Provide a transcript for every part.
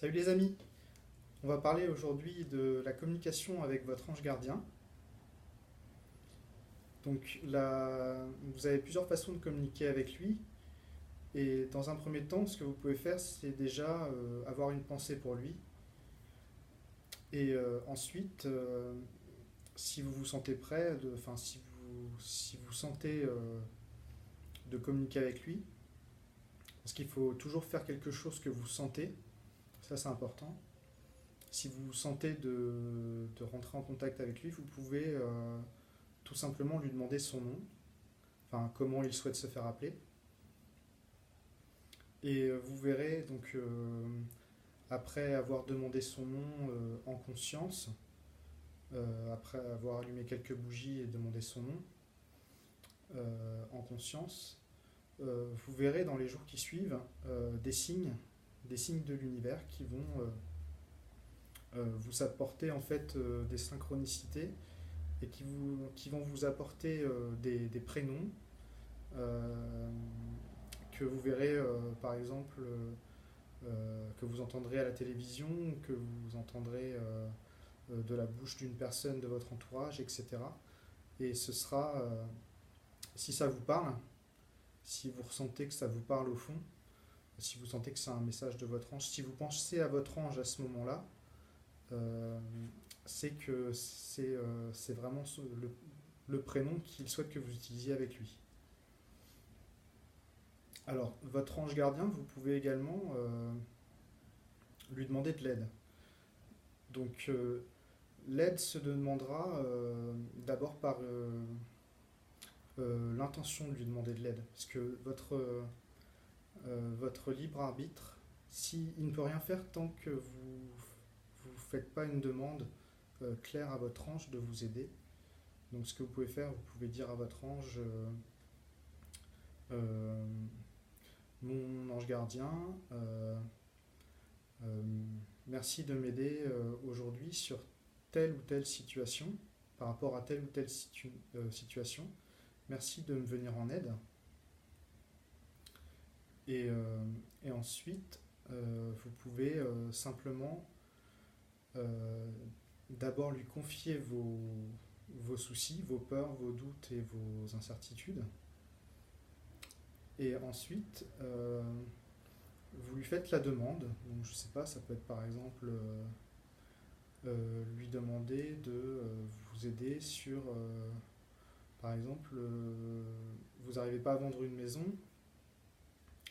Salut les amis, on va parler aujourd'hui de la communication avec votre ange gardien. Vous avez plusieurs façons de communiquer avec lui. Et dans un premier temps, ce que vous pouvez faire, c'est déjà avoir une pensée pour lui. Et ensuite, si vous vous sentez prêt, si vous sentez de communiquer avec lui, parce qu'il faut toujours faire quelque chose que vous sentez, ça c'est important. Si vous sentez de rentrer en contact avec lui, vous pouvez tout simplement lui demander son nom, enfin comment il souhaite se faire appeler. Et vous verrez après avoir demandé son nom en conscience, après avoir allumé quelques bougies et demandé son nom en conscience, vous verrez dans les jours qui suivent des signes de l'univers qui vont vous apporter en fait des synchronicités et qui vont vous apporter des prénoms que vous verrez par exemple que vous entendrez à la télévision, que vous entendrez de la bouche d'une personne de votre entourage, etc. Et ce sera, si ça vous parle, si vous ressentez que ça vous parle au fond, si vous sentez que c'est un message de votre ange, si vous pensez à votre ange à ce moment-là, euh, c'est que c'est vraiment le prénom qu'il souhaite que vous utilisiez avec lui. Alors, votre ange gardien, vous pouvez également lui demander de l'aide. Donc, l'aide se demandera d'abord par l'intention de lui demander de l'aide. Parce que votre libre arbitre, s'il ne peut rien faire tant que vous faites pas une demande claire à votre ange de vous aider. Donc ce que vous pouvez faire, vous pouvez dire à votre ange, euh, mon ange gardien, euh, merci de m'aider aujourd'hui sur telle ou telle situation, par rapport à telle ou telle situation. Merci de me venir en aide. Et, euh, et ensuite, vous pouvez simplement euh, d'abord lui confier vos soucis, vos peurs, vos doutes et vos incertitudes. Et ensuite, vous lui faites la demande. Donc, je ne sais pas, ça peut être par exemple lui demander de vous aider sur, par exemple, vous n'arrivez pas à vendre une maison,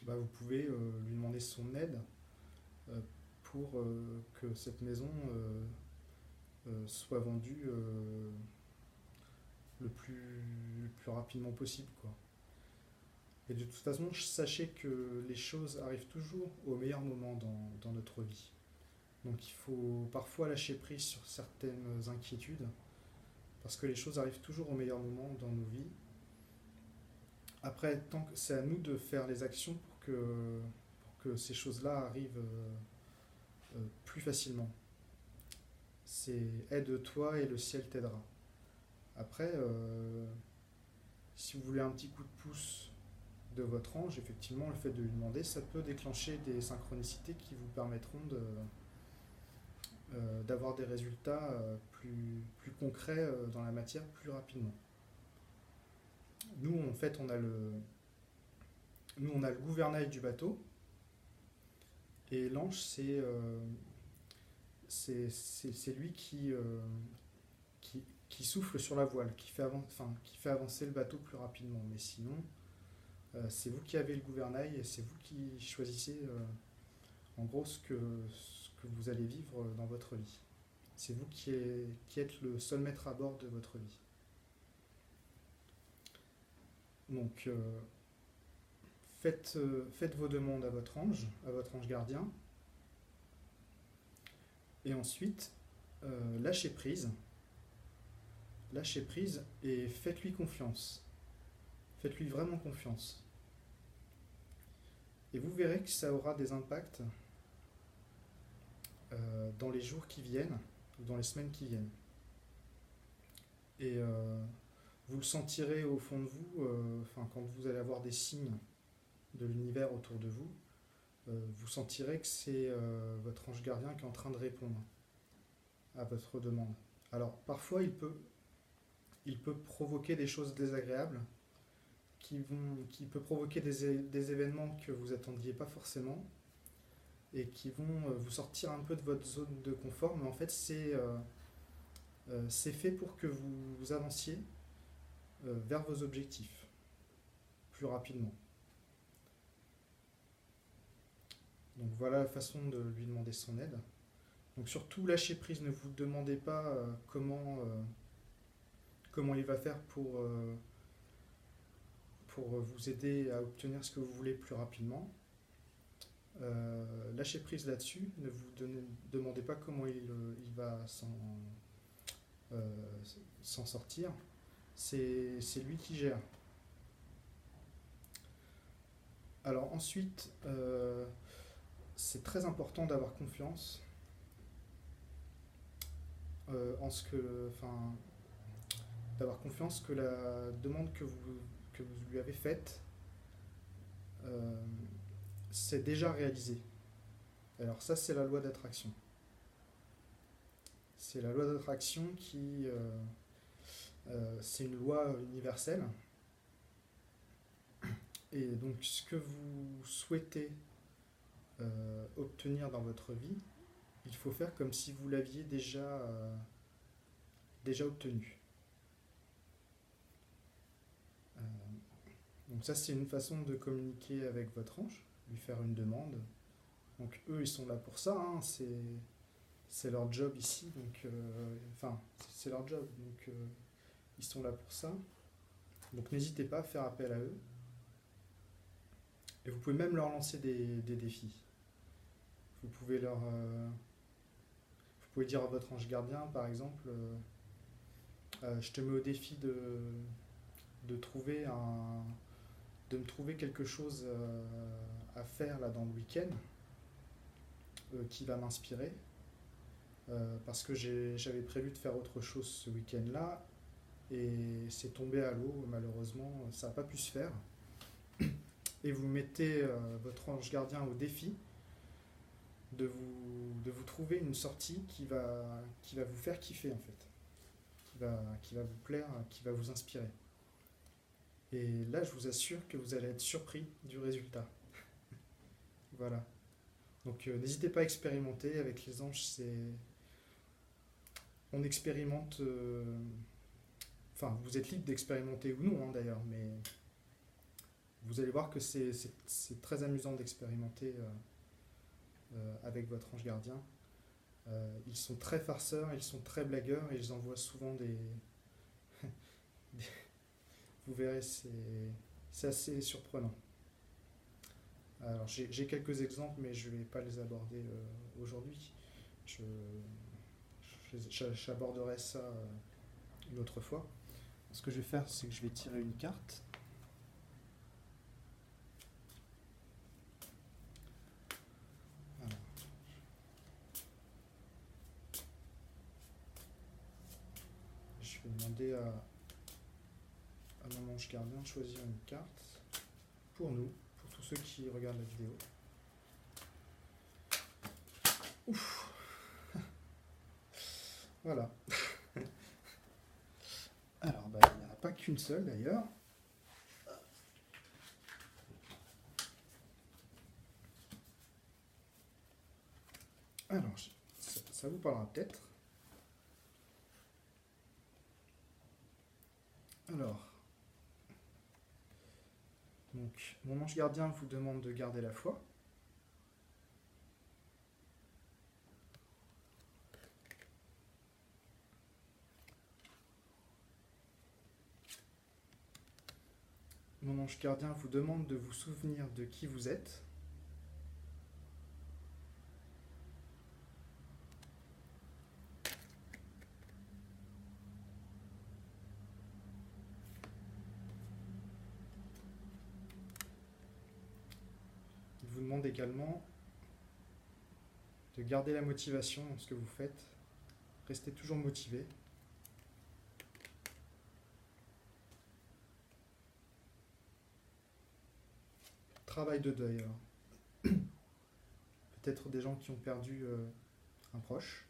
bah, vous pouvez lui demander son aide euh, pour que cette maison soit vendue le plus rapidement possible, quoi. Et de toute façon, sachez que les choses arrivent toujours au meilleur moment dans notre vie. Donc il faut parfois lâcher prise sur certaines inquiétudes, parce que les choses arrivent toujours au meilleur moment dans nos vies. Après, c'est à nous de faire les actions pour que ces choses-là arrivent plus facilement. C'est aide-toi et le ciel t'aidera. Après, si vous voulez un petit coup de pouce de votre ange, effectivement, le fait de lui demander, ça peut déclencher des synchronicités qui vous permettront d'avoir des résultats plus concrets dans la matière plus rapidement. Nous, en fait, on a le gouvernail du bateau, et l'ange, c'est lui qui souffle sur la voile, qui fait avancer le bateau plus rapidement. Mais sinon, c'est vous qui avez le gouvernail et c'est vous qui choisissez en gros ce que vous allez vivre dans votre vie. C'est vous qui êtes le seul maître à bord de votre vie. Donc faites vos demandes à votre ange gardien, et ensuite lâchez prise et faites-lui confiance. Faites-lui vraiment confiance. Et vous verrez que ça aura des impacts dans les jours qui viennent ou dans les semaines qui viennent. Et vous le sentirez au fond de vous, quand vous allez avoir des signes de l'univers autour de vous, vous sentirez que c'est votre ange gardien qui est en train de répondre à votre demande. Alors parfois il peut provoquer des choses désagréables qui peut provoquer des événements que vous attendiez pas forcément et qui vont vous sortir un peu de votre zone de confort, mais en fait c'est fait pour que vous avanciez vers vos objectifs plus rapidement. Donc voilà la façon de lui demander son aide. Donc surtout lâchez prise, ne vous demandez pas comment il va faire pour vous aider à obtenir ce que vous voulez plus rapidement. Lâchez prise là-dessus, ne vous demandez pas comment il va s'en sortir. C'est lui qui gère. Alors ensuite, c'est très important d'avoir confiance d'avoir confiance que la demande que vous lui avez faite, c'est déjà réalisé. Alors ça, c'est la loi d'attraction. C'est la loi d'attraction c'est une loi universelle. Et donc, ce que vous souhaitez obtenir dans votre vie, il faut faire comme si vous l'aviez déjà obtenu. Donc ça, c'est une façon de communiquer avec votre ange, lui faire une demande. Donc eux, ils sont là pour ça, hein, c'est leur job ici, donc c'est leur job, donc ils sont là pour ça. Donc n'hésitez pas à faire appel à eux. Et vous pouvez même leur lancer des défis. Vous pouvez vous pouvez dire à votre ange gardien, par exemple, je te mets au défi de me trouver quelque chose à faire là dans le week-end qui va m'inspirer. Parce que j'avais prévu de faire autre chose ce week-end-là et c'est tombé à l'eau, malheureusement, ça n'a pas pu se faire. Et vous mettez votre ange gardien au défi de vous trouver une sortie qui va vous faire kiffer en fait, qui va vous plaire, qui va vous inspirer. Et là, je vous assure que vous allez être surpris du résultat. Voilà. Donc n'hésitez pas à expérimenter avec les anges. On expérimente. Vous êtes libre d'expérimenter ou non, hein, d'ailleurs, mais vous allez voir que c'est très amusant d'expérimenter avec votre ange gardien. Ils sont très farceurs, ils sont très blagueurs et ils envoient souvent vous verrez, c'est assez surprenant. Alors j'ai quelques exemples, mais je ne vais pas les aborder aujourd'hui. J'aborderai ça une autre fois. Ce que je vais faire, c'est que je vais tirer une carte. Alors, je vais demander à mon ange gardien de choisir une carte pour nous, pour tous ceux qui regardent la vidéo. Ouf. Voilà. Alors, il n'y en a pas qu'une seule d'ailleurs. Alors, ça vous parlera peut-être. Alors, donc, mon ange gardien vous demande de garder la foi. Mon ange gardien vous demande de vous souvenir de qui vous êtes. Il vous demande également de garder la motivation dans ce que vous faites. Restez toujours motivé. Travail de deuil alors. peut-être des gens qui ont perdu un proche.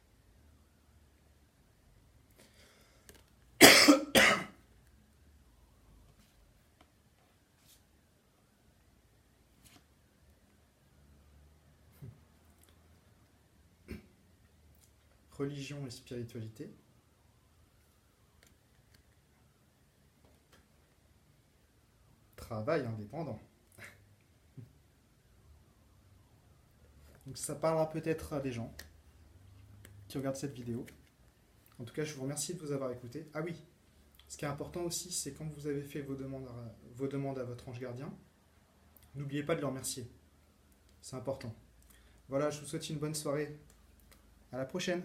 Religion et spiritualité. Travail indépendant. Donc ça parlera peut-être à des gens qui regardent cette vidéo. En tout cas, je vous remercie de vous avoir écouté. Ah oui, ce qui est important aussi, c'est quand vous avez fait vos demandes à votre ange gardien, n'oubliez pas de le remercier. C'est important. Voilà, je vous souhaite une bonne soirée. À la prochaine.